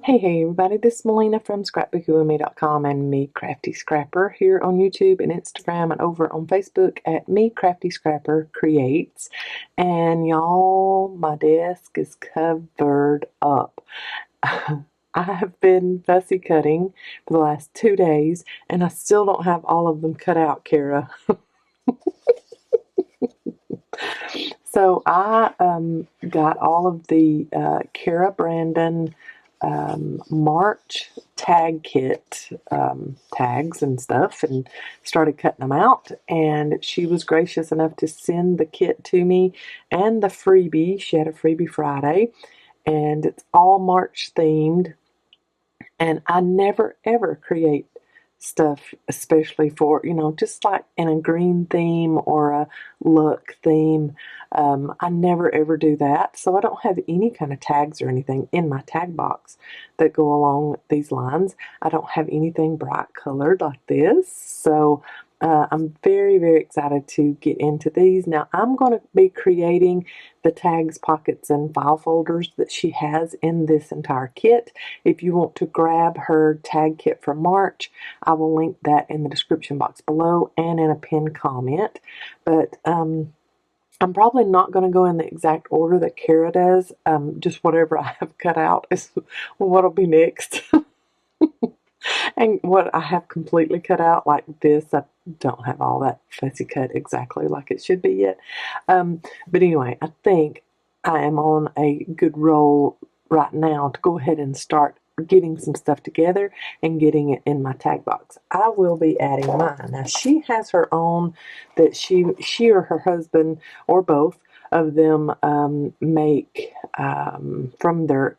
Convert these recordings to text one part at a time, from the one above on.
Hey everybody, this is Melina from SWME.com and Me Crafty Scrapper here on YouTube and Instagram and over on Facebook at Me Crafty Scrapper Creates. And y'all, my desk is covered up. I have been fussy cutting for the last 2 days and I still don't have all of them cut out, Kara. So I got all of the Kara Brandon March tag kit tags and stuff and started cutting them out, and she was gracious enough to send the kit to me and the freebie. She had a freebie Friday and it's all March themed, and I never ever create stuff especially for, just like in a green theme or a look theme. I never ever do that, so I don't have any kind of tags or anything in my tag box that go along these lines. I don't have anything bright colored like this, so I'm very, very excited to get into these. Now I'm going to be creating the tags, pockets, and file folders that she has in this entire kit. If you want to grab her tag kit for March, I will link that in the description box below and in a pinned comment. But I'm probably not going to go in the exact order that Kara does. Just whatever I have cut out is what'll be next. And what I have completely cut out, like this, I don't have all that fussy cut exactly like it should be yet. But anyway, I think I am on a good roll right now to go ahead and start getting some stuff together and getting it in my tag box. I will be adding mine. Now she has her own that she or her husband or both of them make from their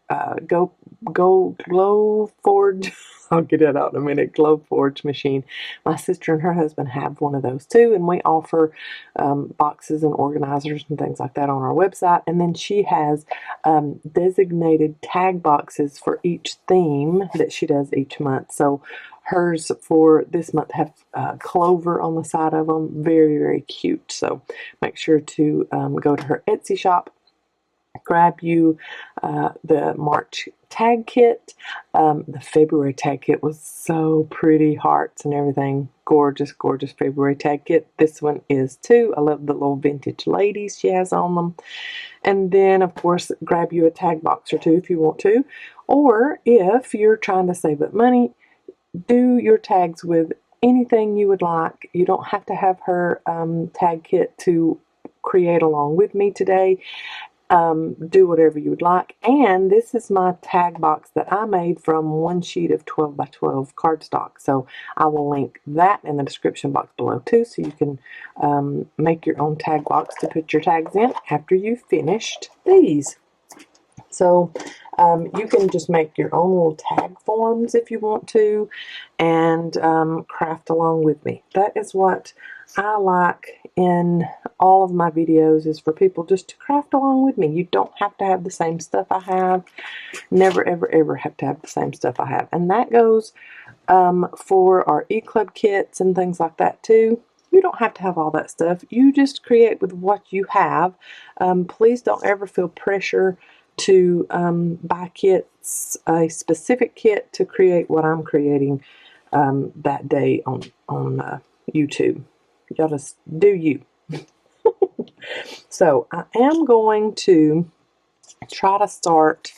Glow Forge. I'll get it out in a minute. Glow Forge machine. My sister and her husband have one of those too, and we offer boxes and organizers and things like that on our website. And then she has designated tag boxes for each theme that she does each month. So hers for this month have clover on the side of them. Very, very cute. So make sure to go to her Etsy shop, grab you the March tag kit. The February tag kit was so pretty, hearts and everything. Gorgeous, gorgeous February tag kit. This one is too. I love the little vintage ladies she has on them. And then, of course, grab you a tag box or two if you want to. Or if you're trying to save up money, do your tags with anything you would like. You don't have to have her tag kit to create along with me today. Do whatever you would like. And this is my tag box that I made from one sheet of 12 by 12 cardstock. So I will link that in the description box below too, so you can make your own tag box to put your tags in after you've finished these. So you can just make your own little tag forms if you want to, and craft along with me. That is what I like in all of my videos, is for people just to craft along with me. You don't have to have the same stuff I have. Never, ever, ever have to have the same stuff I have. And that goes for our e-club kits and things like that too. You don't have to have all that stuff. You just create with what you have. Please don't ever feel pressure to buy kits, a specific kit to create what I'm creating that day on YouTube. Y'all just do you. So I am going to try to start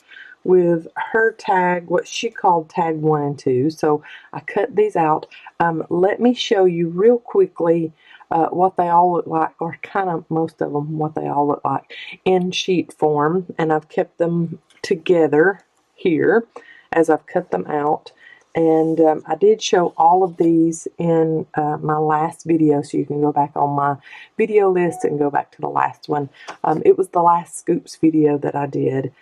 with her tag, what she called tag 1 and 2. So I cut these out. Let me show you real quickly what they all look like, or kind of most of them, what they all look like in sheet form. And I've kept them together here as I've cut them out. And I did show all of these in my last video, so you can go back on my video list and go back to the last one. It was the last Scoops video that I did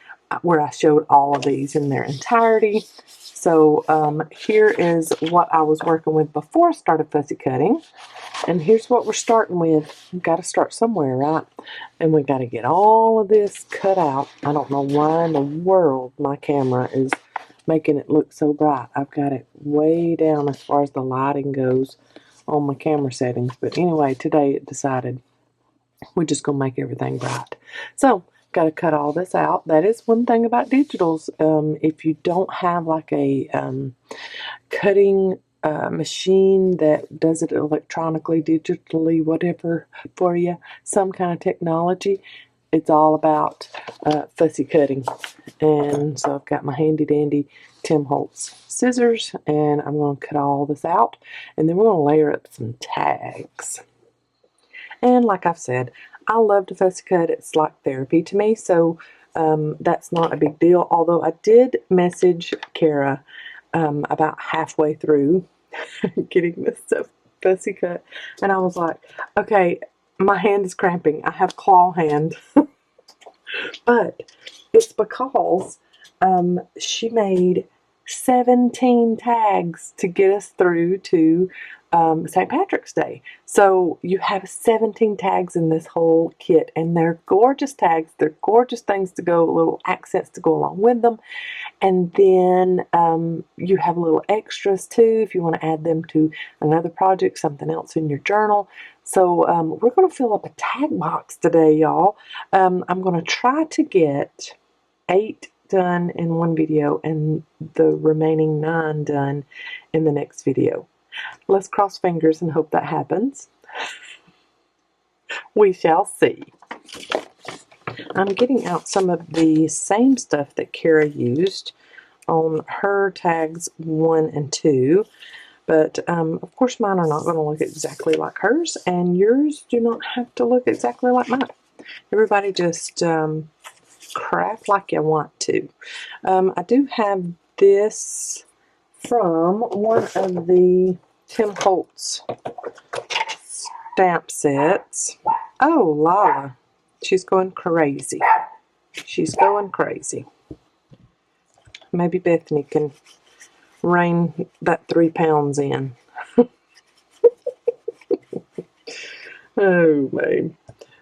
where I showed all of these in their entirety. So here is what I was working with before I started fussy cutting. And here's what we're starting with. We've got to start somewhere, right? And we got to get all of this cut out. I don't know why in the world my camera is making it look so bright. I've got it way down as far as the lighting goes on my camera settings. But anyway, today it decided we're just going to make everything bright. So, got to cut all this out. That is one thing about digitals. If you don't have like a cutting machine that does it electronically, digitally, whatever for you, some kind of technology, it's all about fussy cutting. And so I've got my handy dandy Tim Holtz scissors, and I'm going to cut all this out, and then we're going to layer up some tags. And like I've said, I love to fussy cut. It's like therapy to me, so that's not a big deal. Although I did message Kara about halfway through getting this stuff fussy cut, and I was like, okay, my hand is cramping. I have claw hand. But it's because she made 17 tags to get us through to St. Patrick's Day. So you have 17 tags in this whole kit, and they're gorgeous tags. They're gorgeous things to go, little accents to go along with them. And then you have little extras too if you want to add them to another project, something else in your journal. So we're going to fill up a tag box today, y'all. I'm going to try to get 8 done in one video and the remaining 9 done in the next video. Let's cross fingers and hope that happens. We shall see. I'm getting out some of the same stuff that Kara used on her tags 1 and 2. But, of course, mine are not going to look exactly like hers, and yours do not have to look exactly like mine. Everybody just craft like you want to. I do have this from one of the Tim Holtz stamp sets. Oh, Lala. She's going crazy. She's going crazy. Maybe Bethany can rein that 3 pounds in. Oh, babe.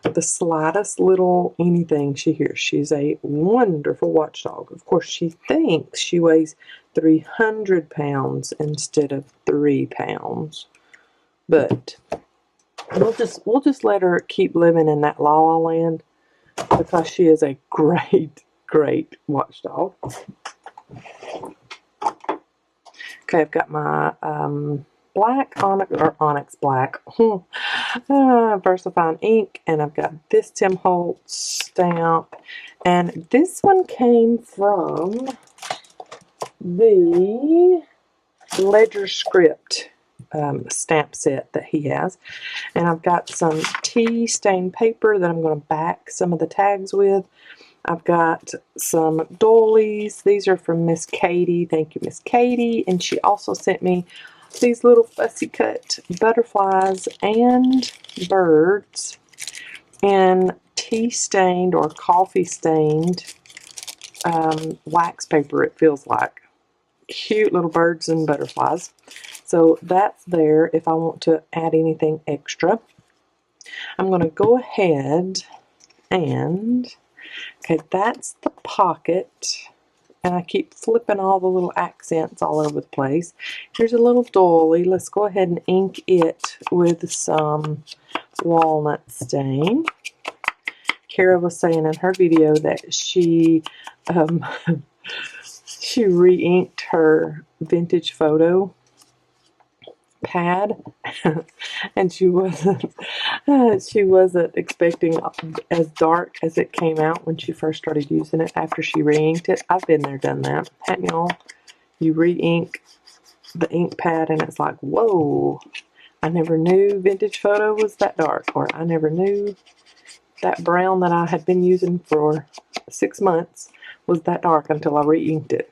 The slightest little anything she hears. She's a wonderful watchdog. Of course, she thinks she weighs 300 pounds instead of 3 pounds. But we'll just let her keep living in that la la land because she is a great, great watchdog. Okay, I've got my black onyx black VersaFine ink, and I've got this Tim Holtz stamp, and this one came from the Ledger Script stamp set that he has, and I've got some tea stained paper that I'm going to back some of the tags with. I've got some doilies. These are from Miss Katie. Thank you, Miss Katie. And she also sent me these little fussy cut butterflies and birds in tea stained or coffee stained wax paper, it feels like. Cute little birds and butterflies. So that's there if I want to add anything extra. I'm going to go ahead and... Okay, that's the pocket, and I keep flipping all the little accents all over the place. Here's a little doily. Let's go ahead and ink it with some walnut stain. Kara was saying in her video that she she re-inked her vintage photo pad and she wasn't expecting as dark as it came out when she first started using it after she re-inked it. I've been there, done that, haven't y'all? You re-ink the ink pad and it's like, whoa, I never knew vintage photo was that dark, or I never knew that brown that I had been using for 6 months was that dark until I re-inked it.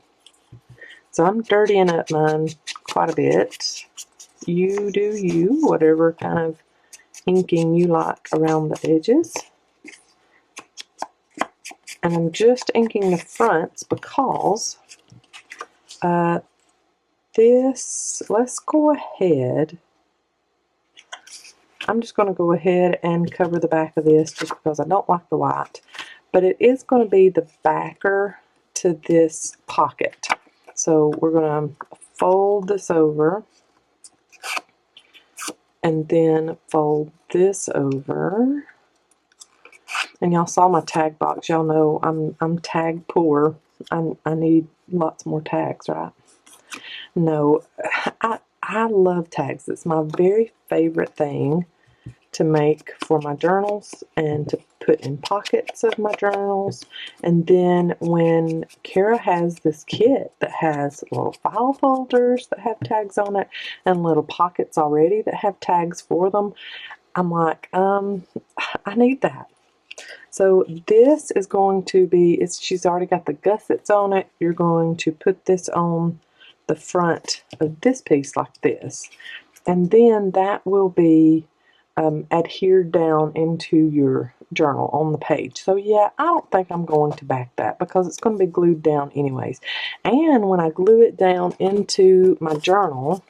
So I'm dirtying up mine quite a bit. You do you, whatever kind of inking you like around the edges. And I'm just inking the fronts because let's go ahead. I'm just going to go ahead and cover the back of this just because I don't like the white. But it is going to be the backer to this pocket. So we're going to fold this over. And then fold this over. And y'all saw my tag box. Y'all know I'm tag poor. I need lots more tags, right? No, I love tags. It's my very favorite thing to make for my journals and to put in pockets of my journals. And then when Kara has this kit that has little file folders that have tags on it and little pockets already that have tags for them, I'm like, I need that. So this is going to be, she's already got the gussets on it. You're going to put this on the front of this piece like this. And then that will be adhered down into your journal on the page. So yeah, I don't think I'm going to back that because it's going to be glued down anyways. And when I glue it down into my journal,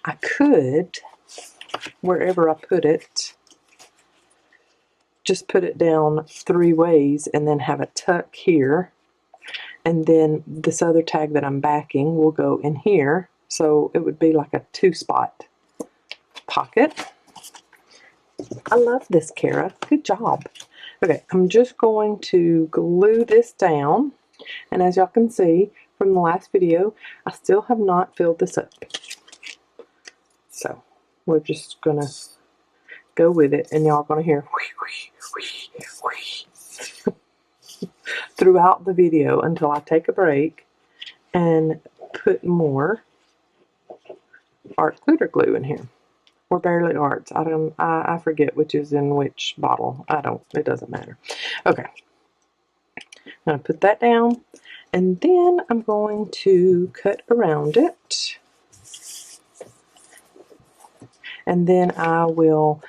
I could, wherever I put it, just put it down 3 ways and then have a tuck here. And then this other tag that I'm backing will go in here. So it would be like a 2-spot pocket. I love this, Kara. Good job. Okay, I'm just going to glue this down. And as y'all can see from the last video, I still have not filled this up. So we're just going to go with it, and y'all are going to hear throughout the video until I take a break and put more art glitter glue in here. Or Barely Arts. I forget which is in which bottle. It doesn't matter. Okay. I'm going to put that down, and then I'm going to cut around it. And then I will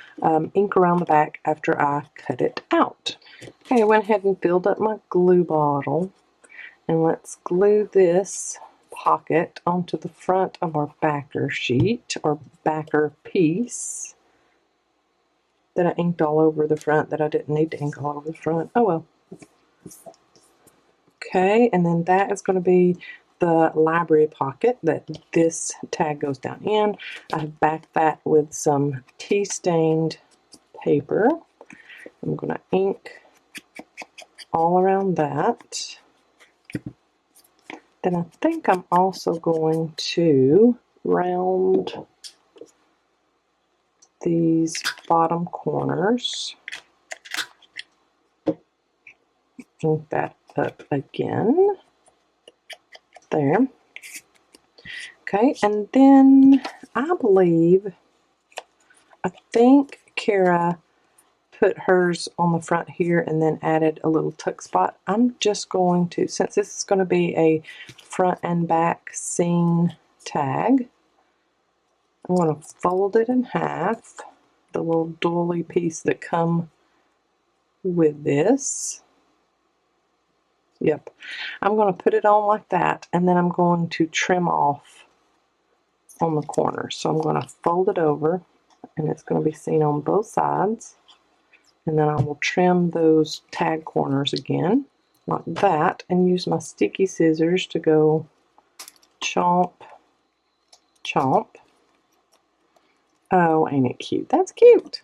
ink around the back after I cut it out. Okay, I went ahead and filled up my glue bottle. And let's glue this pocket onto the front of our backer sheet, or backer piece, that I inked all over the front that I didn't need to ink all over the front. Oh well. Okay, and then that is going to be the library pocket that this tag goes down in. I have backed that with some tea stained paper. I'm going to ink all around that. Then I think I'm also going to round these bottom corners. Ink that up again. There. Okay, and then I think Kara put hers on the front here and then added a little tuck spot. I'm just going to, since this is going to be a front and back seam tag, I'm going to fold it in half, the little doily piece that come with this. Yep. I'm going to put it on like that, and then I'm going to trim off on the corners. So I'm going to fold it over, and it's going to be seen on both sides. And then I will trim those tag corners again, like that, and use my sticky scissors to go chomp, chomp. Oh, ain't it cute? That's cute.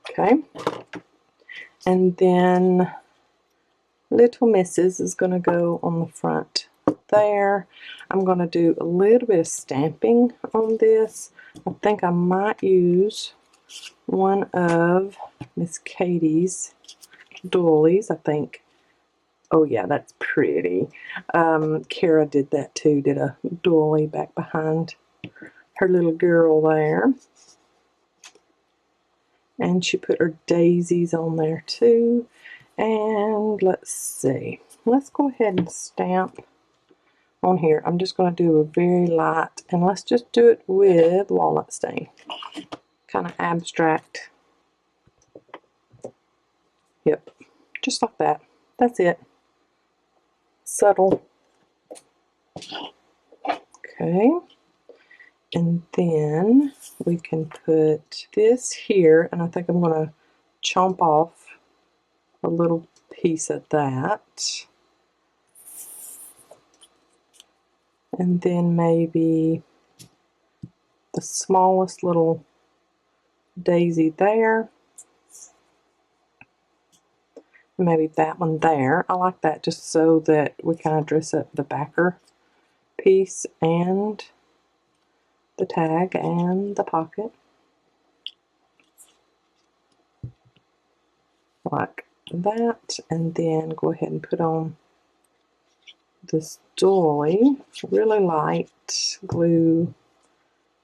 Okay. And then Little Missus is going to go on the front there. I'm going to do a little bit of stamping on this. I think I might use one of Miss Katie's doilies, I think. Oh yeah, that's pretty. Kara did that too, did a doily back behind her little girl there. And she put her daisies on there too. And let's see. Let's go ahead and stamp on here. I'm just going to do a very light, and let's just do it with walnut stain. Kind of abstract. Yep, just like that. That's it. Subtle. Okay. And then we can put this here, and I think I'm going to chomp off a little piece of that. And then maybe the smallest little daisy there. maybe that one there. I like that just so that we kind of dress up the backer piece and the tag and the pocket. Like that, and then go ahead and put on this doily, really light glue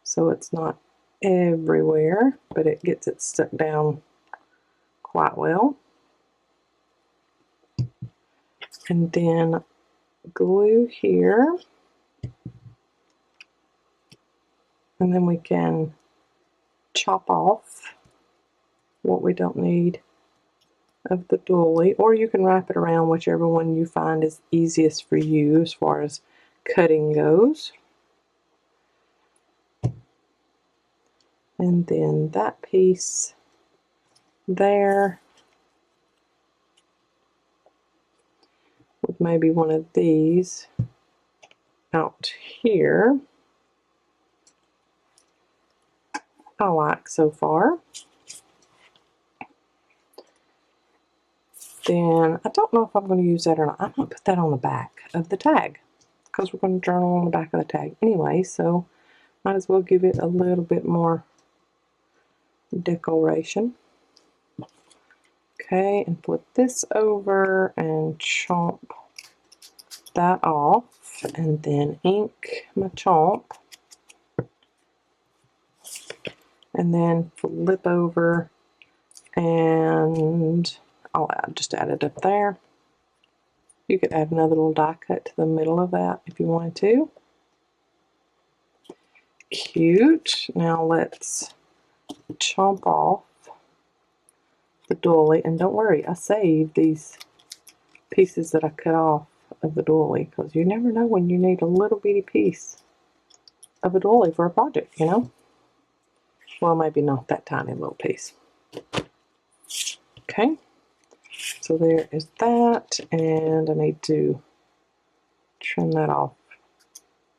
so it's not everywhere, but it gets it stuck down quite well. And then glue here, and then we can chop off what we don't need of the doily, or you can wrap it around, whichever one you find is easiest for you as far as cutting goes. And then that piece there with maybe one of these out here. I like so far. Then I don't know if I'm going to use that or not. I'm going to put that on the back of the tag because we're going to journal on the back of the tag anyway, so might as well give it a little bit more decoration. Okay, and flip this over and chomp that off, and then ink my chomp, and then flip over, and I'll just add it up there. You could add another little die cut to the middle of that if you wanted to. Cute. Now let's chomp off the doily, and don't worry, I saved these pieces that I cut off of the doily because you never know when you need a little bitty piece of a doily for a project, you know? Well, maybe not that tiny little piece. Okay, so there is that, and I need to trim that off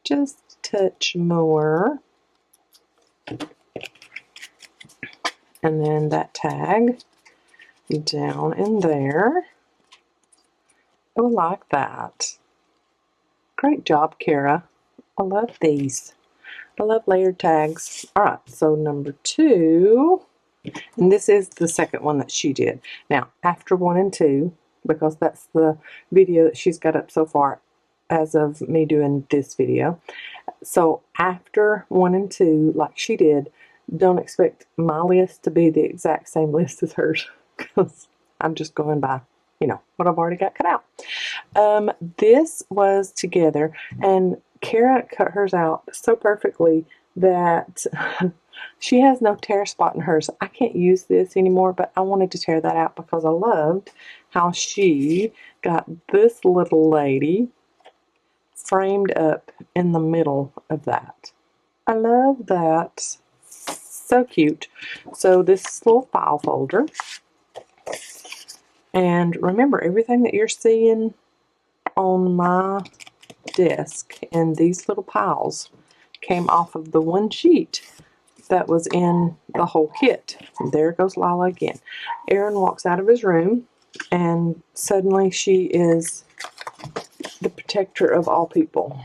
just a touch more. And then that tag down in there. Oh, I like that. Great job, Kara. I love these. I love layered tags. Alright, so number 2, and this is the second one that she did. Now, after 1 and 2, because that's the video that she's got up so far as of me doing this video. So after 1 and 2, like she did, don't expect my list to be the exact same list as hers, because I'm just going by, you know, what I've already got cut out. This was together, and Kara cut hers out so perfectly that she has no tear spot in hers. I can't use this anymore, but I wanted to tear that out because I loved how she got this little lady framed up in the middle of that. I love that. So cute. So this is a little file folder. And remember, everything that you're seeing on my desk in these little piles came off of the one sheet that was in the whole kit. And there goes Lila again. Aaron walks out of his room, and suddenly she is the protector of all people.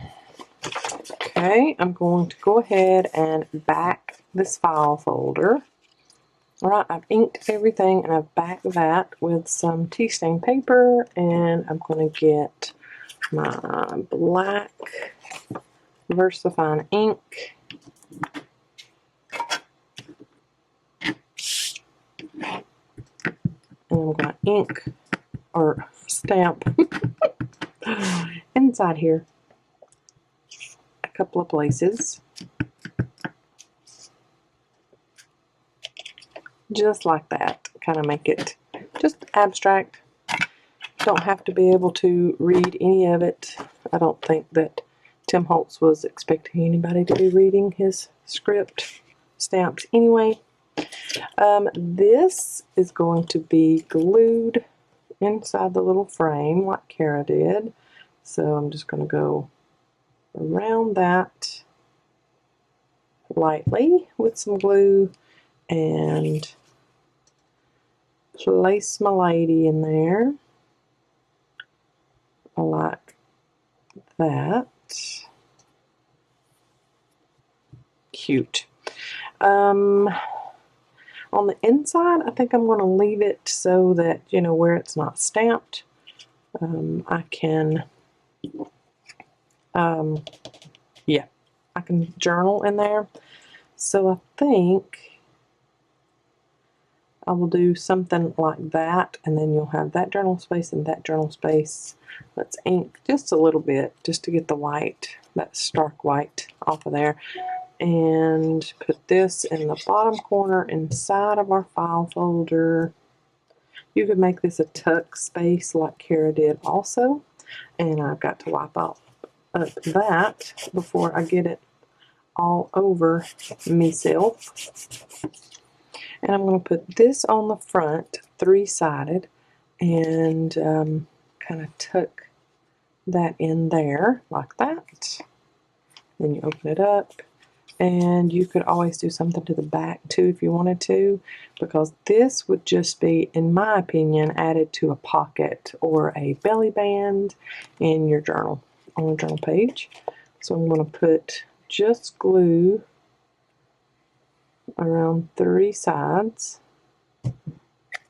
Okay, I'm going to go ahead and back this file folder. Alright, I've inked everything, and I've backed that with some tea stain paper, and I'm going to get my black VersaFine ink. And I'm going to ink, or stamp, inside here a couple of places. Just like that. Kind of make it just abstract. Don't have to be able to read any of it. I don't think that Tim Holtz was expecting anybody to be reading his script stamps anyway. This is going to be glued inside the little frame like Kara did. So I'm just going to go around that lightly with some glue and place my lady in there. I like that. Cute. On the inside, I think I'm going to leave it so that, you know, where it's not stamped, I can, yeah, I can journal in there. So I think I will do something like that, and then you'll have that journal space and that journal space. Let's ink just a little bit just to get the white, that stark white, off of there. And put this in the bottom corner inside of our file folder. You could make this a tuck space like Kara did also. And I've got to wipe up that before I get it all over myself. And I'm going to put this on the front, 3-sided, and kind of tuck that in there like that. Then you open it up. And you could always do something to the back too if you wanted to, because this would just be, in my opinion, added to a pocket or a belly band in your journal, on a journal page. So I'm going to put just glue around 3 sides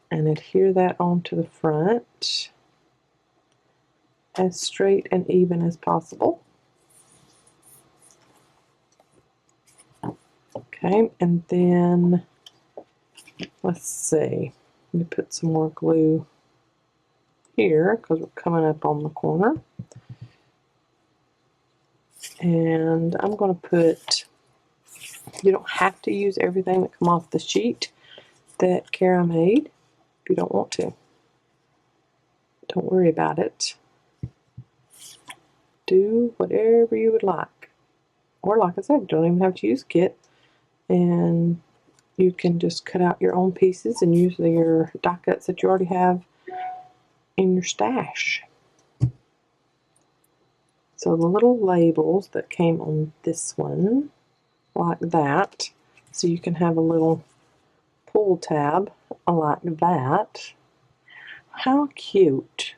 and adhere that onto the front as straight and even as possible. Okay, and then let's see, let me put some more glue here because we're coming up on the corner. And I'm going to put, you don't have to use everything that come off the sheet that Kara made if you don't want to. Don't worry about it. Do whatever you would like. Or like I said, you don't even have to use a kit. And you can just cut out your own pieces and use your die cuts that you already have in your stash. So the little labels that came on this one, like that, so you can have a little pull tab like that. How cute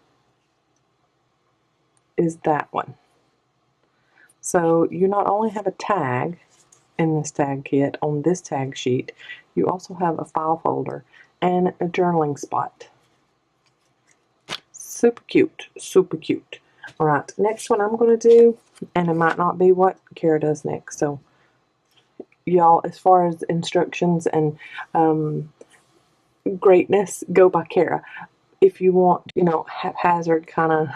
is that one? So you not only have a tag in this tag kit on this tag sheet, you also have a file folder and a journaling spot. Super cute, super cute. All right, next one I'm going to do, and it might not be what Kara does next. So y'all, as far as instructions and greatness, go by Kara. If you want, you know, haphazard kind of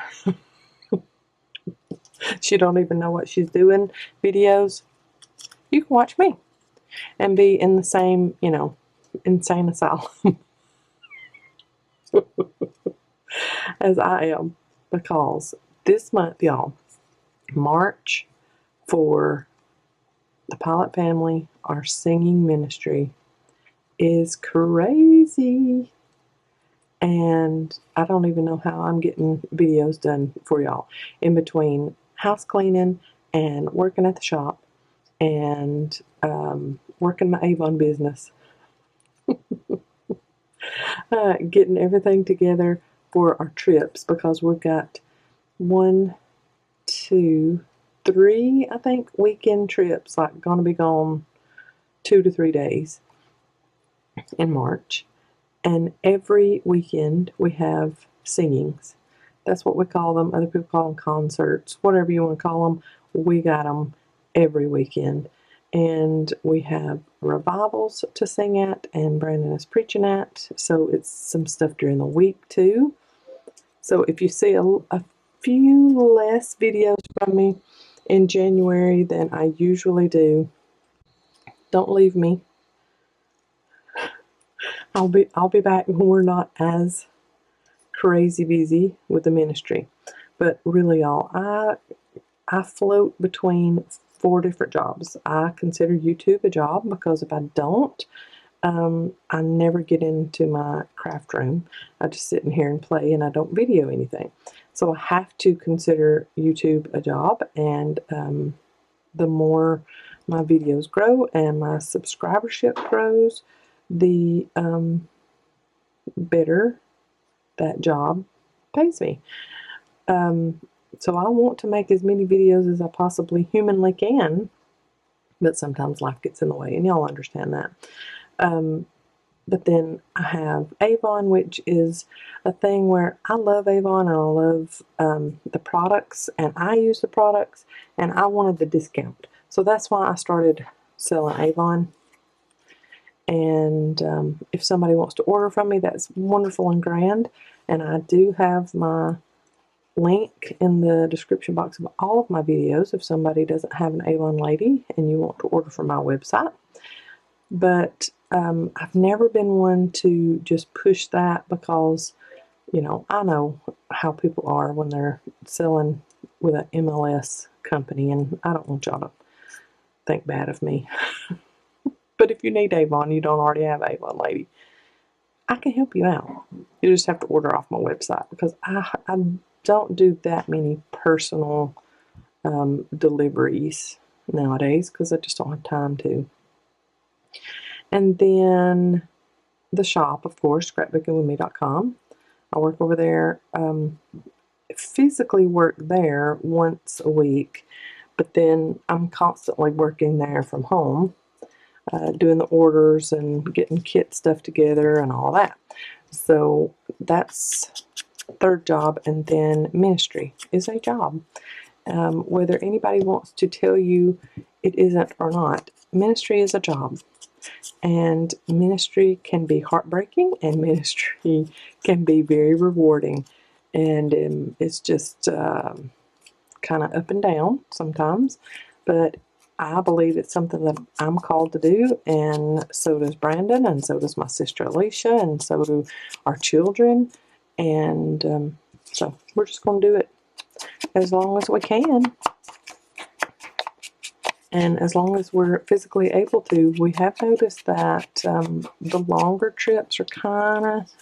she don't even know what she's doing videos, you can watch me and be in the same, you know, insane asylum as I am, because this month, y'all, March for the Pylant family, our singing ministry, is crazy. And I don't even know how I'm getting videos done for y'all in between house cleaning and working at the shop and working my Avon business. Getting everything together for our trips, because we've got 1, 2, 3, I think, weekend trips, like going to be gone 2 to 3 days in March. And every weekend we have singings. That's what we call them. Other people call them concerts, whatever you want to call them. We got them every weekend. And we have revivals to sing at, and Brandon is preaching at. So it's some stuff during the week too. So if you see a few less videos from me in January than I usually do, don't leave me. I'll be back when we're not as crazy busy with the ministry. But really, y'all, I float between 4 different jobs. I consider YouTube a job, because if I don't, I never get into my craft room. I just sit in here and play, and I don't video anything. So I have to consider YouTube a job, and the more my videos grow and my subscribership grows, the better that job pays me. So I want to make as many videos as I possibly humanly can, but sometimes life gets in the way, and y'all understand that. But then I have Avon, which is a thing where I love Avon and I love the products, and I use the products, and I wanted the discount. So that's why I started selling Avon. And if somebody wants to order from me, that's wonderful and grand. And I do have my link in the description box of all of my videos if somebody doesn't have an Avon lady and you want to order from my website. But I've never been one to just push that because, you know, I know how people are when they're selling with an MLS company, and I don't want y'all to think bad of me. But if you need Avon, you don't already have Avon lady, I can help you out. You just have to order off my website because I don't do that many personal deliveries nowadays because I just don't have time to. And then the shop, of course, scrapbookingwithme.com. I work over there, physically work there once a week, but then I'm constantly working there from home, doing the orders and getting kit stuff together and all that. So that's third job, and then ministry is a job. Whether anybody wants to tell you it isn't or not, ministry is a job. And ministry can be heartbreaking, and ministry can be very rewarding. And it's just kind of up and down sometimes. But I believe it's something that I'm called to do, and so does Brandon, and so does my sister Alicia, and so do our children. And so we're just going to do it as long as we can. And as long as we're physically able to. We have noticed that the longer trips are kind of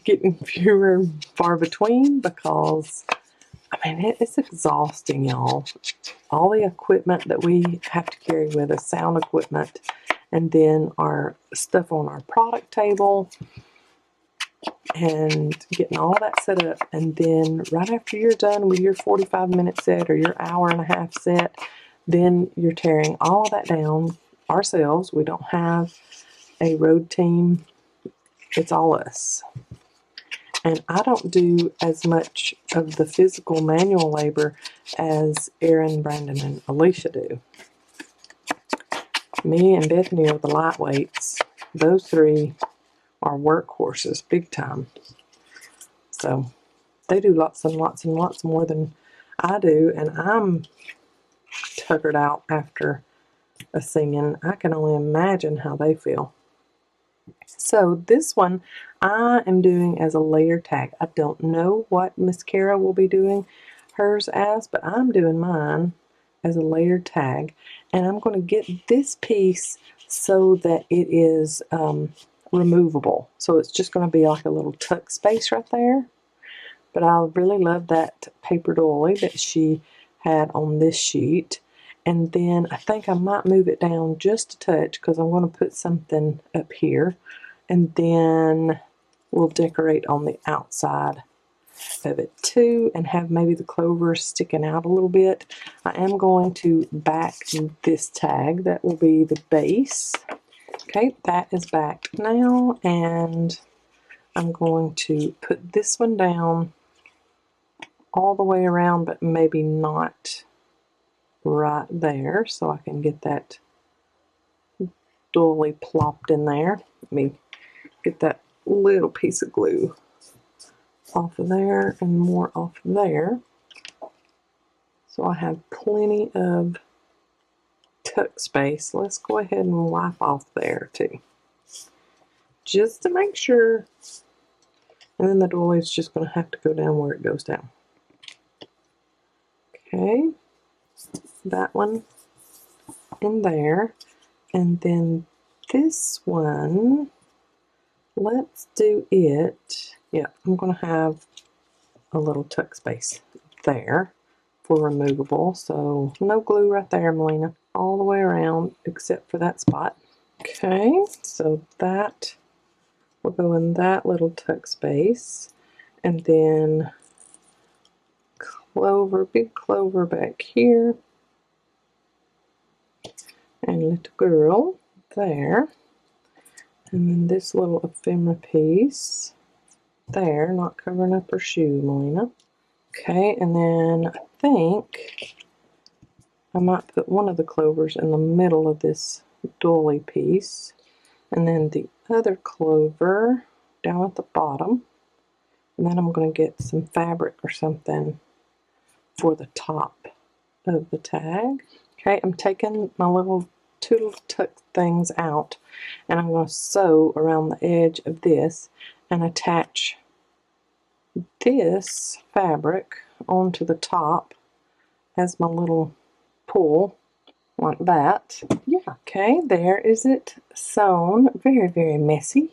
getting fewer and far between because, I mean, it's exhausting, y'all. All the equipment that we have to carry with us, sound equipment, and then our stuff on our product table, and getting all that set up. And then right after you're done with your 45-minute set or your hour and a half set, then you're tearing all of that down ourselves. We don't have a road team. It's all us. And I don't do as much of the physical manual labor as Erin, Brandon, and Alicia do. Me and Bethany are the lightweights. Those three are workhorses, big time. So they do lots and lots and lots more than I do, and I'm tuckered out after a singing. I can only imagine how they feel. So this one I am doing as a layer tag. I don't know what Miss Kara will be doing hers as, but I'm doing mine as a layer tag, and I'm going to get this piece so that it is removable. So it's just going to be like a little tuck space right there. But I really love that paper doily that she had on this sheet. And then I think I might move it down just a touch because I'm going to put something up here. And then we'll decorate on the outside of it too and have maybe the clover sticking out a little bit. I am going to back this tag. That will be the base. Okay, that is backed now, and I'm going to put this one down all the way around, but maybe not right there, so I can get that doily plopped in there. Let me get that little piece of glue off of there and more off of there. So I have plenty of tuck space. Let's go ahead and wipe off there too, just to make sure. And then the doily is just going to have to go down where it goes down. Okay, that one in there. And then this one, let's do it. Yeah, I'm going to have a little tuck space there for removable. So no glue right there, Melina. All the way around except for that spot. Okay, so that will go in that little tuck space, and then clover, big clover back here, and little girl there, and then this little ephemera piece there, not covering up her shoe, Melina. Okay, and then I think I might put one of the clovers in the middle of this dolly piece, and then the other clover down at the bottom, and then I'm going to get some fabric or something for the top of the tag. Okay, I'm taking my two little tuck things out, and I'm going to sew around the edge of this and attach this fabric onto the top as my little pull, like that. Yeah, okay, there is it sewn. Very, very messy.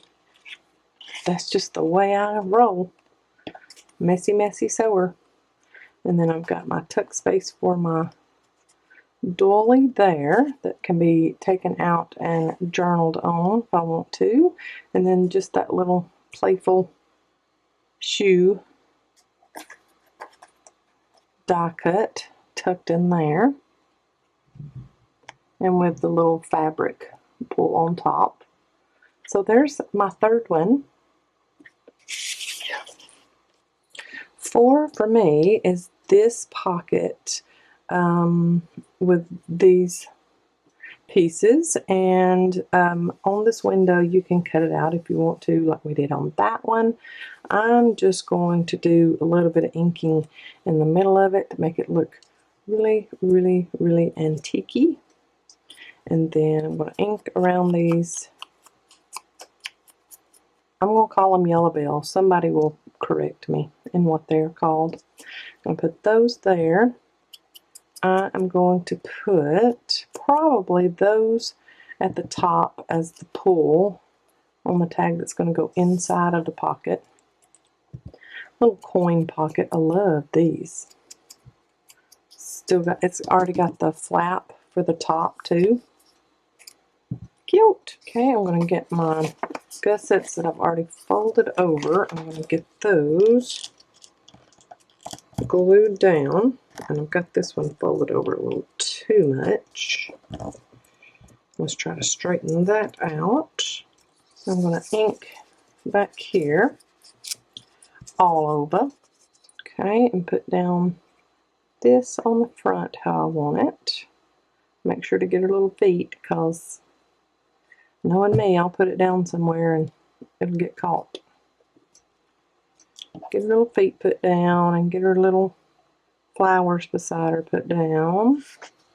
That's just the way I roll. Messy, messy sewer. And then I've got my tuck space for my dolly there that can be taken out and journaled on if I want to. And then just that little playful shoe die cut tucked in there, and with the little fabric pull on top. So there's my third one. 4 for me is this pocket with these pieces, and on this window you can cut it out if you want to, like we did on that one. I'm just going to do a little bit of inking in the middle of it to make it look really, really, really antique-y. And then I'm going to ink around these. I'm going to call them yellow bells. Somebody will correct me in what they're called. I'm going to put those there. I am going to put probably those at the top as the pull on the tag that's going to go inside of the pocket. Little coin pocket. I love these. Still got, it's already got the flap for the top too. Cute. Okay, I'm going to get my gussets that I've already folded over. I'm going to get those glued down, and I've got this one folded over a little too much. Let's try to straighten that out. I'm going to ink back here all over. Okay, and put down this on the front how I want it. Make sure to get her little feet, because knowing me, I'll put it down somewhere and it'll get caught. Get her little feet put down and get her little flowers beside her put down.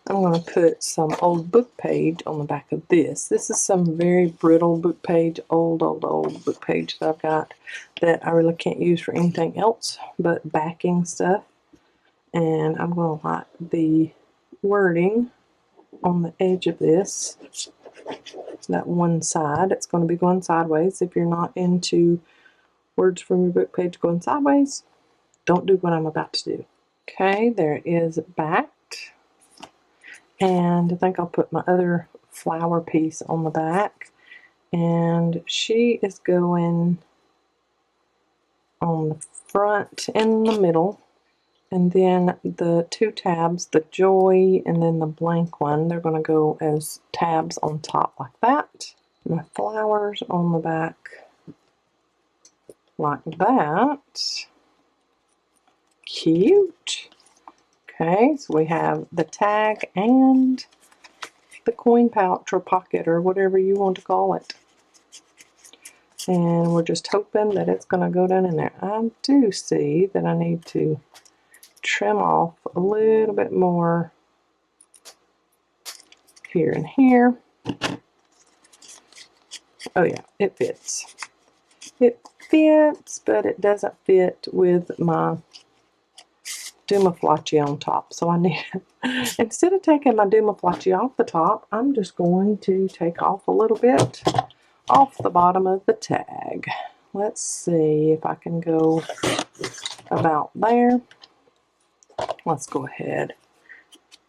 I'm going to put some old book page on the back of this. This is some very brittle book page, old book page that I've got that I really can't use for anything else but backing stuff. And I'm going to write the wording on the edge of this, that one side. It's going to be going sideways. If you're not into words from your book page going sideways, don't do what I'm about to do. Okay, there is backed. And I think I'll put my other flower piece on the back. And she is going on the front in the middle. And then the two tabs, the joy and then the blank one, they're going to go as tabs on top like that. My flowers on the back like that. Cute. Okay, so we have the tag and the coin pouch or pocket or whatever you want to call it. And we're just hoping that it's going to go down in there. I do see that I need to trim off a little bit more here and here. Oh yeah, it fits. It fits, but it doesn't fit with my Dumaflachi on top. So I need, instead of taking my Dumaflachi off the top, I'm just going to take off a little bit off the bottom of the tag. Let's see if I can go about there. Let's go ahead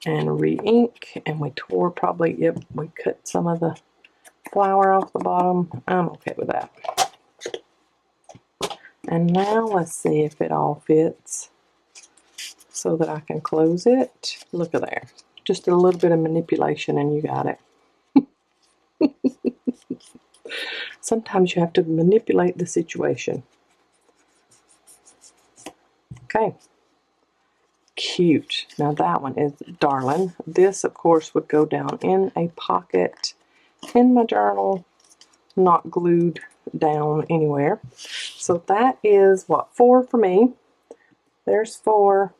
and re-ink, and we tore probably, yep, we cut some of the flower off the bottom. I'm okay with that. And now let's see if it all fits so that I can close it. Look at there. Just a little bit of manipulation and you got it. Sometimes you have to manipulate the situation. Okay. Cute. Now that one is darling. This, of course, would go down in a pocket in my journal, not glued down anywhere. So that is, what, 4 for me. There's 4.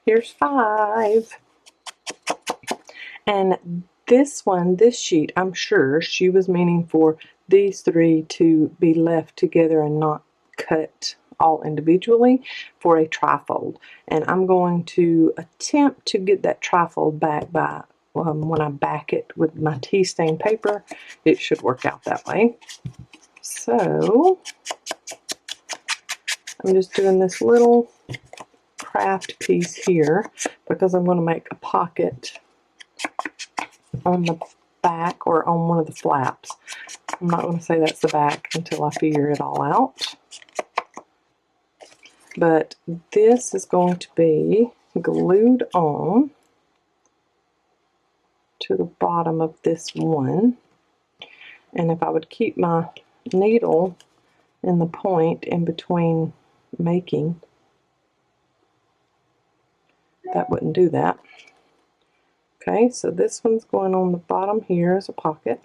Here's 5. And this one, this sheet, I'm sure she was meaning for these 3 to be left together and not cut all individually for a trifold. And I'm going to attempt to get that trifold back by when I back it with my tea stain paper. It should work out that way. So I'm just doing this little craft piece here because I'm going to make a pocket on the back or on one of the flaps. I'm not going to say that's the back until I figure it all out. But this is going to be glued on to the bottom of this one. And if I would keep my needle in the point in between making, that wouldn't do that. Okay, so this one's going on the bottom here as a pocket.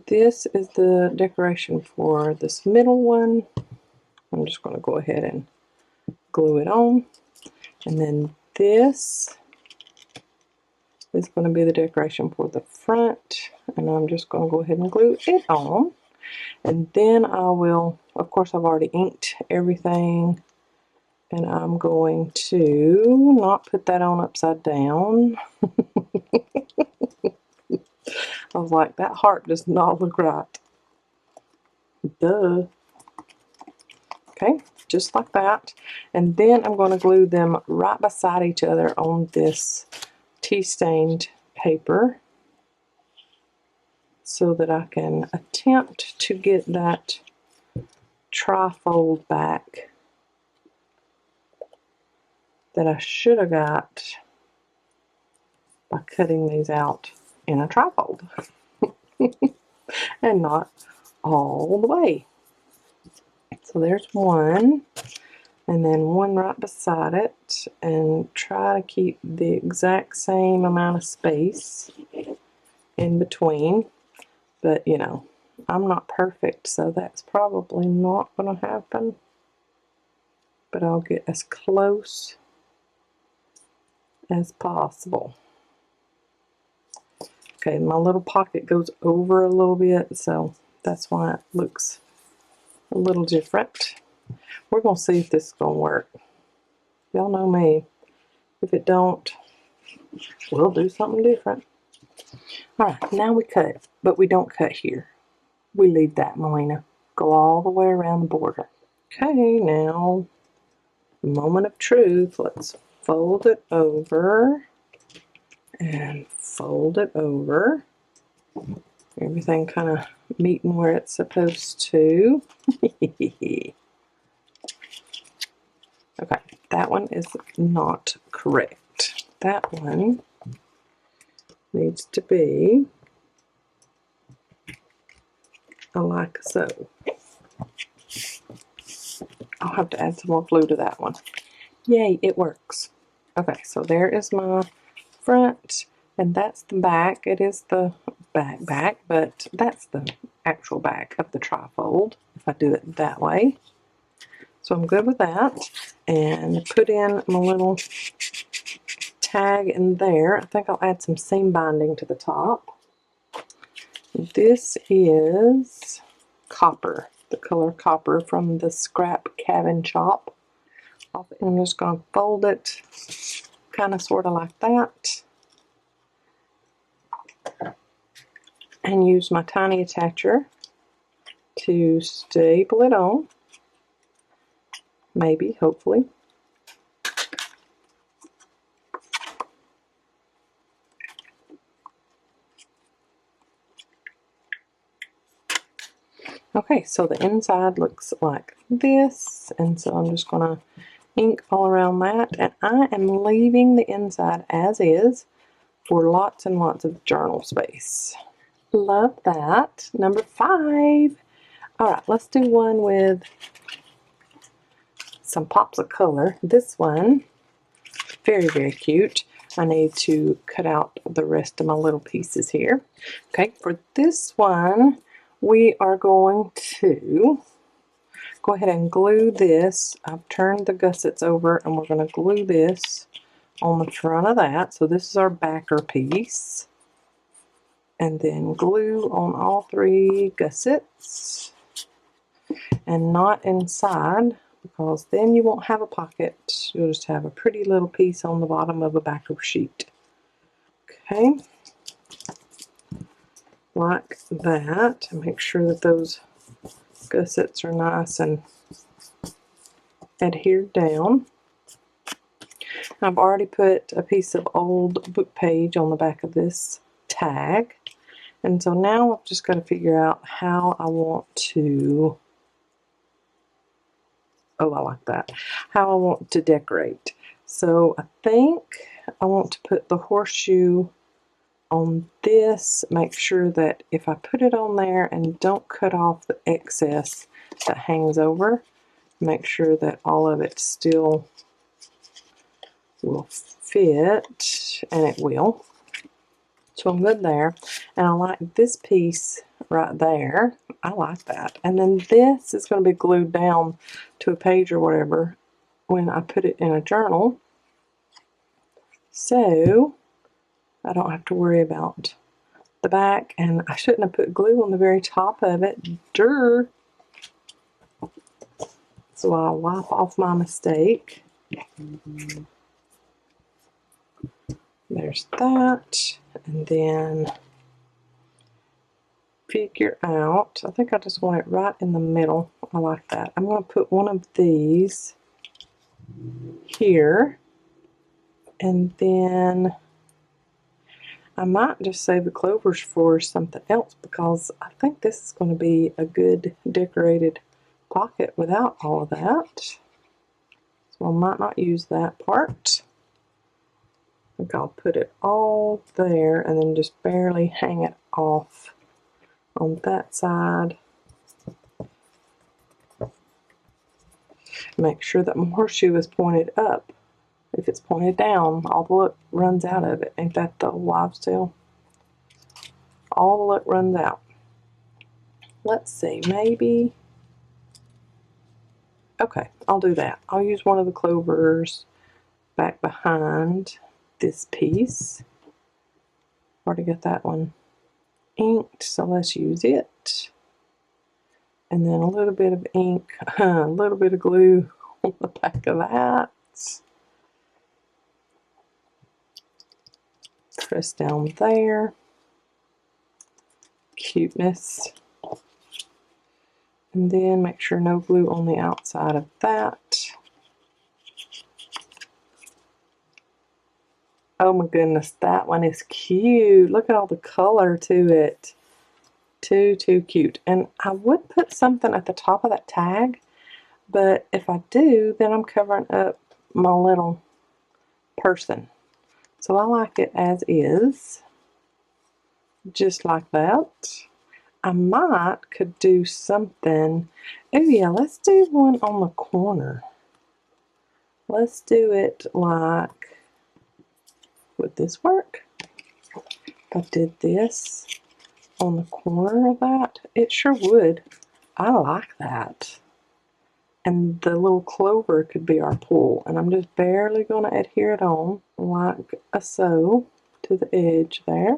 This is the decoration for this middle one. I'm just going to go ahead and glue it on. And then this is going to be the decoration for the front. And I'm just going to go ahead and glue it on. And then I will, of course, I've already inked everything. And I'm going to not put that on upside down. I was like, that heart does not look right. Duh. Okay, just like that. And then I'm going to glue them right beside each other on this tea stained paper so that I can attempt to get that trifold back that I should have got by cutting these out in a trifold and not all the way. So there's one, and then one right beside it, and try to keep the exact same amount of space in between. But you know, I'm not perfect, so that's probably not going to happen. But I'll get as close as possible. Okay, my little pocket goes over a little bit, so that's why it looks a little different. We're going to see if this is going to work. Y'all know me. If it don't, we'll do something different. Alright, now we cut, but we don't cut here. We leave that, Melina. Go all the way around the border. Okay, now, moment of truth. Let's fold it over and fold it over. Everything kind of meeting where it's supposed to. Okay, that one is not correct. That one needs to be like so. I'll have to add some more glue to that one. Yay, it works. Okay, so there is my front, and that's the back. It is the back, but that's the actual back of the trifold, if I do it that way. So I'm good with that. And put in my little tag in there. I think I'll add some seam binding to the top. This is copper, the color copper from the Scrap Cabin Shop. I'm just going to fold it kind of sort of like that. And use my tiny attacher to staple it on. Maybe, hopefully. Okay, so the inside looks like this, and so I'm just going to ink all around that, and I am leaving the inside as is for lots and lots of journal space. Love that. Number 5. All right, let's do one with some pops of color. This one, very, very cute. I need to cut out the rest of my little pieces here. Okay, for this one, we are going to go ahead and glue this. I've turned the gussets over, and we're going to glue this on the front of that. So this is our backer piece. And then glue on all 3 gussets. And not inside, because then you won't have a pocket. You'll just have a pretty little piece on the bottom of a backer sheet. Okay. Like that. And make sure that those gussets are nice and adhered down. I've already put a piece of old book page on the back of this tag. And so now I've just got to figure out how I want to, oh, I like that, how I want to decorate. So I think I want to put the horseshoe on this, make sure that if I put it on there and don't cut off the excess that hangs over, make sure that all of it still will fit, and it will. So I'm good there. And I like this piece right there. I like that. And then this is going to be glued down to a page or whatever when I put it in a journal. So I don't have to worry about the back. And I shouldn't have put glue on the very top of it. Durr. So I'll wipe off my mistake. There's that. And then figure out, I think I just want it right in the middle. I like that. I'm going to put one of these here, and then I might just save the clovers for something else, because I think this is going to be a good decorated pocket without all of that. So I might not use that part. I think I'll put it all there and then just barely hang it off on that side. Make sure that my horseshoe is pointed up. If it's pointed down, all the look runs out of it. Ain't that the wives' tale? All the look runs out. Let's see, maybe. Okay, I'll do that. I'll use one of the clovers back behind this piece. Already got that one inked, so let's use it. And then a little bit of ink, a little bit of glue on the back of that. Press down there. Cuteness. And then make sure no glue on the outside of that. Oh my goodness, that one is cute. Look at all the color to it. Too cute. And I would put something at the top of that tag, but if I do, then I'm covering up my little person. So I like it as is, just like that. I could do something. Oh yeah, let's do one on the corner. Let's do it like, would this work? If I did this on the corner of that, it sure would. I like that. And the little clover could be our pull. And I'm just barely going to adhere it on like so to the edge there.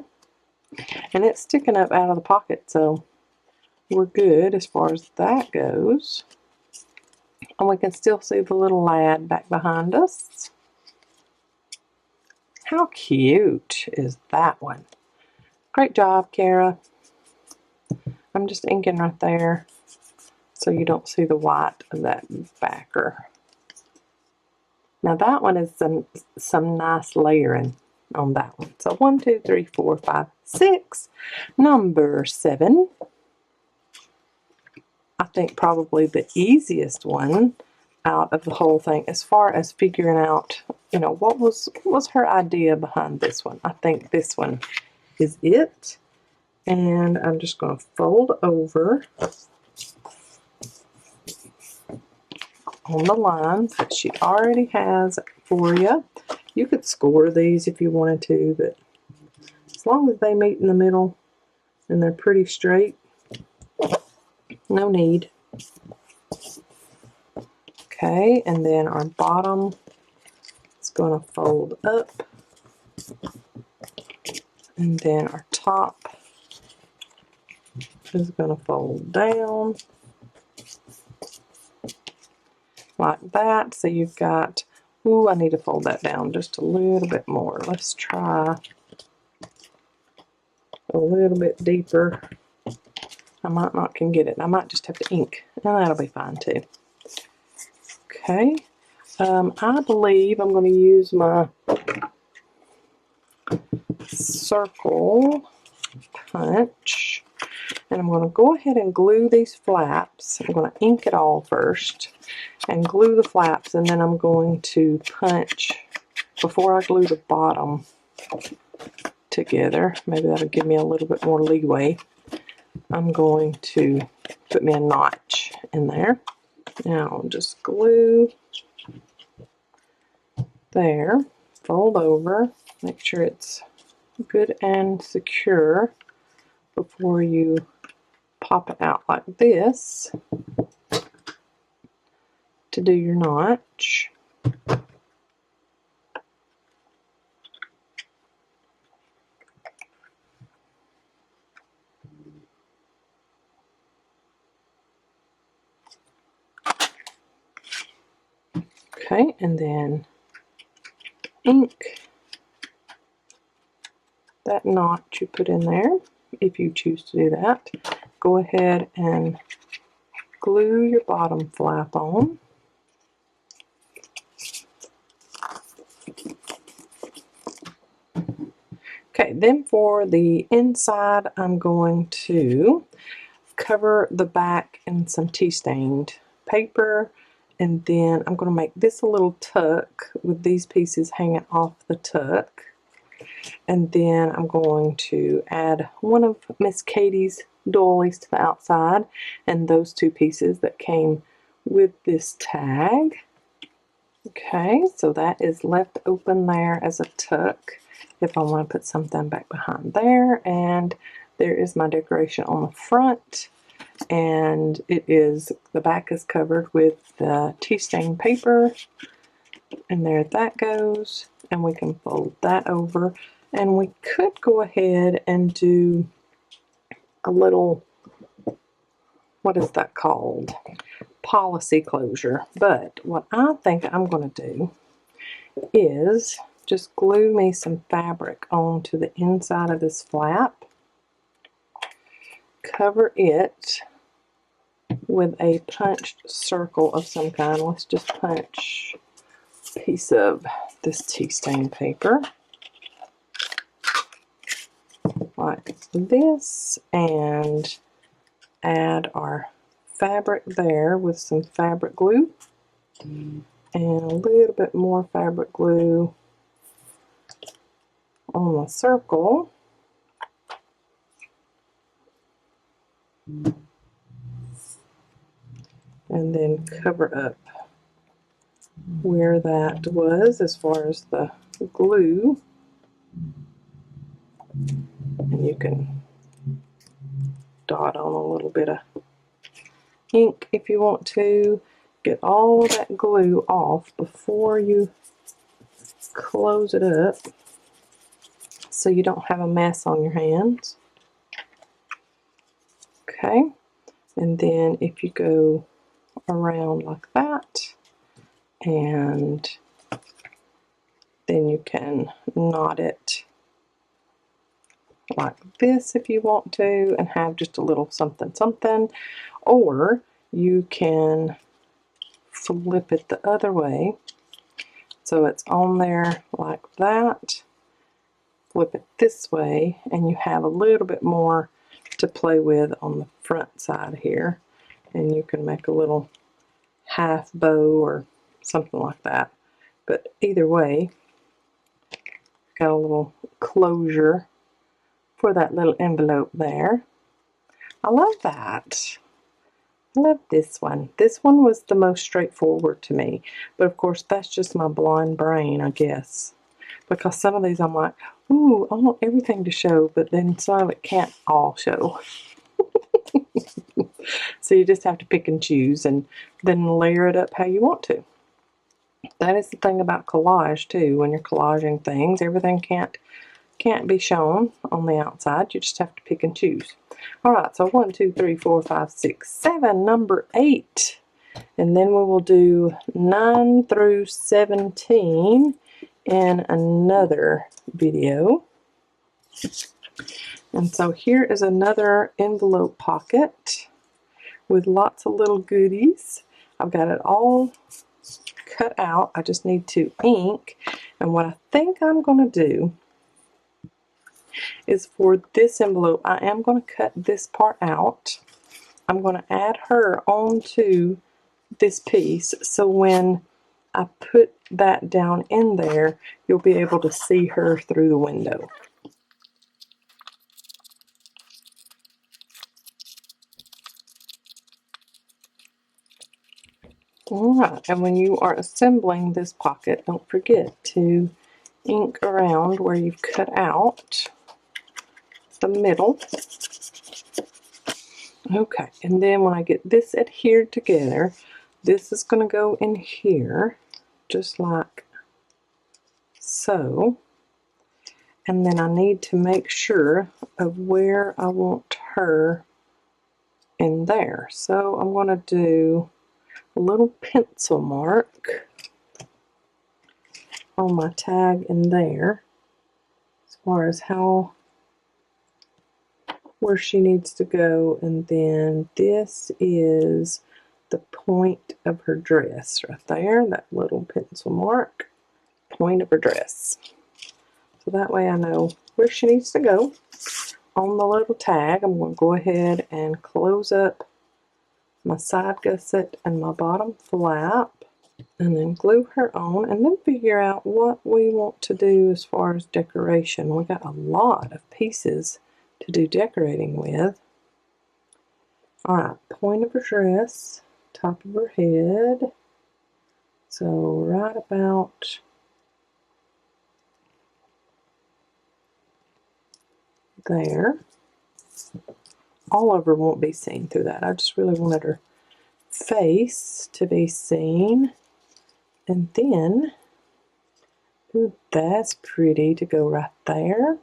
And it's sticking up out of the pocket, so we're good as far as that goes. And we can still see the little lad back behind us. How cute is that one? Great job, Kara. I'm just inking right there so you don't see the white of that backer. Now that one is some nice layering on that one. So 1, 2, 3, 4, 5, 6. Number 7. I think probably the easiest one out of the whole thing as far as figuring out, you know, what was her idea behind this one. I think this one is it. And I'm just going to fold over on the lines that she already has for you. You could score these if you wanted to, but as long as they meet in the middle and they're pretty straight, no need. Okay, and then our bottom is going to fold up, and then our top is going to fold down like that. So you've got, ooh, I need to fold that down just a little bit more. Let's try a little bit deeper. I might not can get it. I might just have to ink, and that'll be fine too. Okay, I believe I'm going to use my circle punch, and I'm going to go ahead and glue these flaps. I'm going to ink it all first and glue the flaps, and then I'm going to punch before I glue the bottom together. Maybe that'll give me a little bit more leeway. I'm going to put me a notch in there. Now just glue there, fold over, make sure it's good and secure before you pop it out like this to do your notch. Okay, and then ink that notch you put in there if you choose to do that. Go ahead and glue your bottom flap on. Okay, then for the inside, I'm going to cover the back in some tea-stained paper, and then I'm going to make this a little tuck with these pieces hanging off the tuck. And then I'm going to add one of Miss Katie's doilies to the outside, and those two pieces that came with this tag. Okay, so that is left open there as a tuck if I want to put something back behind there. And there is my decoration on the front, and it is, the back is covered with the tea stain paper, and there that goes. And we can fold that over, and we could go ahead and do a little, what is that called? Policy closure. But what I think I'm going to do is just glue me some fabric onto the inside of this flap, cover it with a punched circle of some kind. Let's just punch a piece of this tea stain paper like this, and add our fabric there with some fabric glue, and a little bit more fabric glue on the circle. And then cover up where that was as far as the glue. And you can dot on a little bit of ink if you want to. Get all that glue off before you close it up so you don't have a mess on your hands. Okay, and then if you go around like that, and then you can knot it like this if you want to, and have just a little something something, or you can flip it the other way so it's on there like that, flip it this way, and you have a little bit more to play with on the front side here. and you can make a little half bow or something like that. But either way, got a little closure for that little envelope there. I love that. I love this one. This one was the most straightforward to me. But of course, that's just my blind brain, I guess. Because some of these I'm like, ooh, I want everything to show, but then some of it can't all show. So you just have to pick and choose and then layer it up how you want to. That is the thing about collage too. When you're collaging things, everything can't be shown on the outside. You just have to pick and choose. Alright, so 1, 2, 3, 4, 5, 6, 7, number 8. And then we will do 9 through 17 in another video. And so here is another envelope pocket with lots of little goodies. I've got it all cut out. I just need to ink. And what I think I'm going to do is for this envelope, I am going to cut this part out. I'm going to add her onto this piece, so when I put that down in there, you'll be able to see her through the window. Alright, and when you are assembling this pocket, don't forget to ink around where you've cut out the middle. Okay, and then when I get this adhered together, this is going to go in here, just like so. And then I need to make sure of where I want her in there. So I'm going to do a little pencil mark on my tag in there as far as where she needs to go, and then this is the point of her dress right there, that little pencil mark, point of her dress. So that way I know where she needs to go. On the little tag, I'm going to go ahead and close up my side gusset and my bottom flap, and then glue her on, and then figure out what we want to do as far as decoration. We got a lot of pieces to do decorating with. Alright, point of her dress, top of her head, so right about there. All of her won't be seen through that. I just really wanted her face to be seen. And then, ooh, that's pretty to go right there.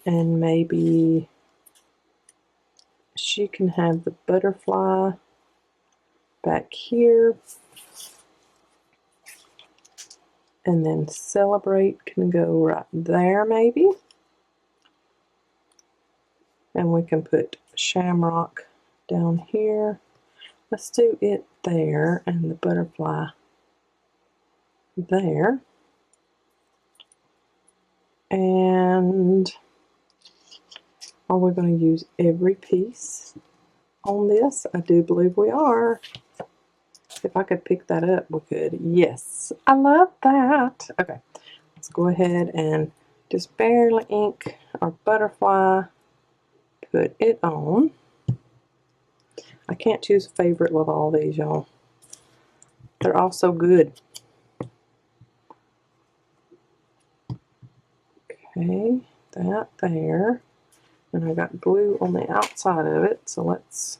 And maybe she can have the butterfly back here. And then celebrate can go right there maybe. And we can put shamrock down here. Let's do it there and the butterfly there. And are we going to use every piece on this? I do believe we are. If I could pick that up, we could. Yes, I love that. Okay, let's go ahead and just barely ink our butterfly. Put it on. I can't choose a favorite with all these, y'all. They're all so good. Okay, that there. And I got glue on the outside of it, so let's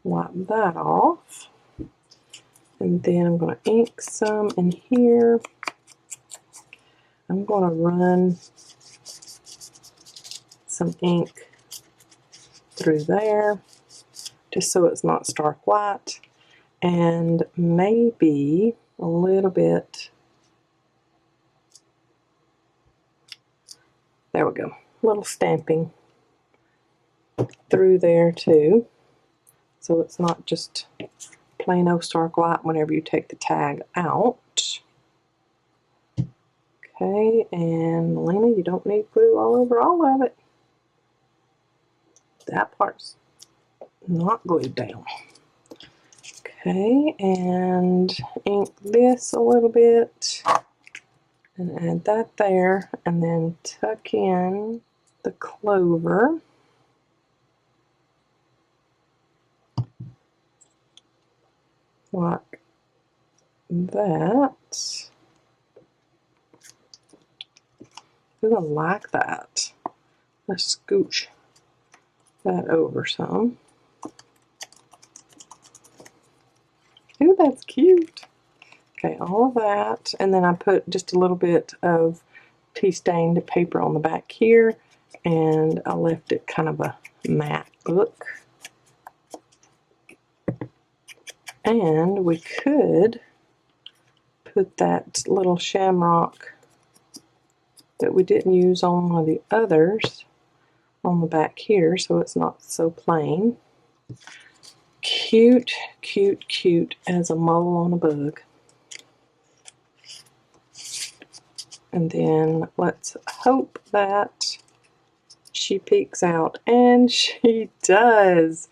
wipe that off. And then I'm going to ink some in here. I'm going to run some ink through there, just so it's not stark white, and maybe a little bit, there we go, a little stamping through there too, so it's not just plain old stark white whenever you take the tag out. Okay, and Melina, you don't need glue all over all of it. That part's not glued down. Okay, and ink this a little bit and add that there, and then tuck in the clover. Like that. Ooh, I like that. Let's scooch that over some. Ooh, that's cute. Okay, all of that, and then I put just a little bit of tea stained paper on the back here, and I left it kind of a matte look. And we could put that little shamrock that we didn't use on one of the others on the back here, so it's not so plain. Cute, cute, cute as a mole on a bug. And then let's hope that she peeks out, and she does.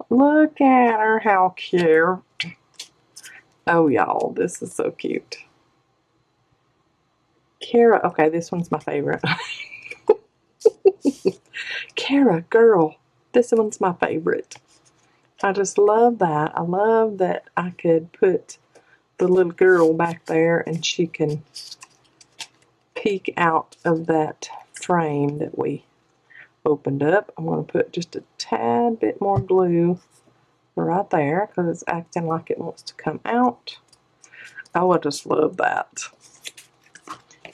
Look at her, how cute. Oh, y'all, this is so cute. Kara, okay, this one's my favorite. Kara, girl, this one's my favorite. I just love that. I love that I could put the little girl back there and she can peek out of that frame that we opened up. I'm going to put just a tad bit more glue right there because it's acting like it wants to come out. Oh, I just love that.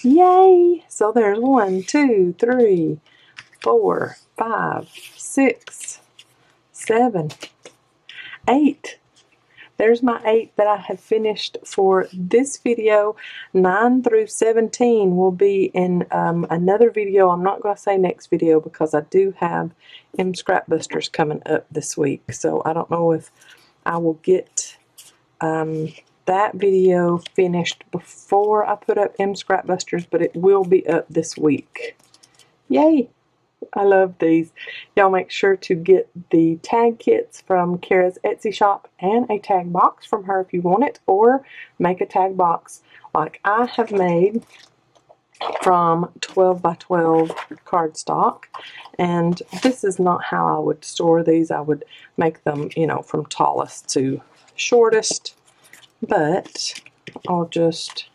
Yay! So there's 1, 2, 3, 4, 5, 6, 7, 8. There's my 8 that I have finished for this video. 9 through 17 will be in another video. I'm not going to say next video because I do have Scrapbusters coming up this week. So I don't know if I will get that video finished before I put up Scrapbusters, but it will be up this week. Yay! I love these. Y'all make sure to get the tag kits from Kara's Etsy shop and a tag box from her if you want it, or make a tag box like I have made from 12 by 12 cardstock. And this is not how I would store these. I would make them, you know, from tallest to shortest, but I'll just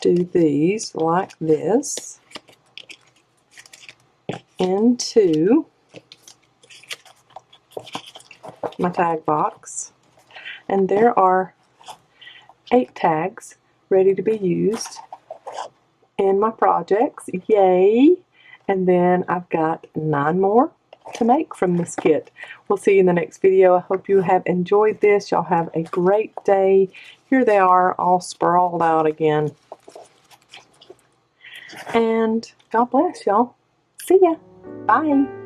do these like this into my tag box, and there are 8 tags ready to be used in my projects. Yay! And then I've got 9 more to make from this kit. We'll see you in the next video. I hope you have enjoyed this. Y'all have a great day. Here they are all sprawled out again. And God bless y'all. See ya. Bye.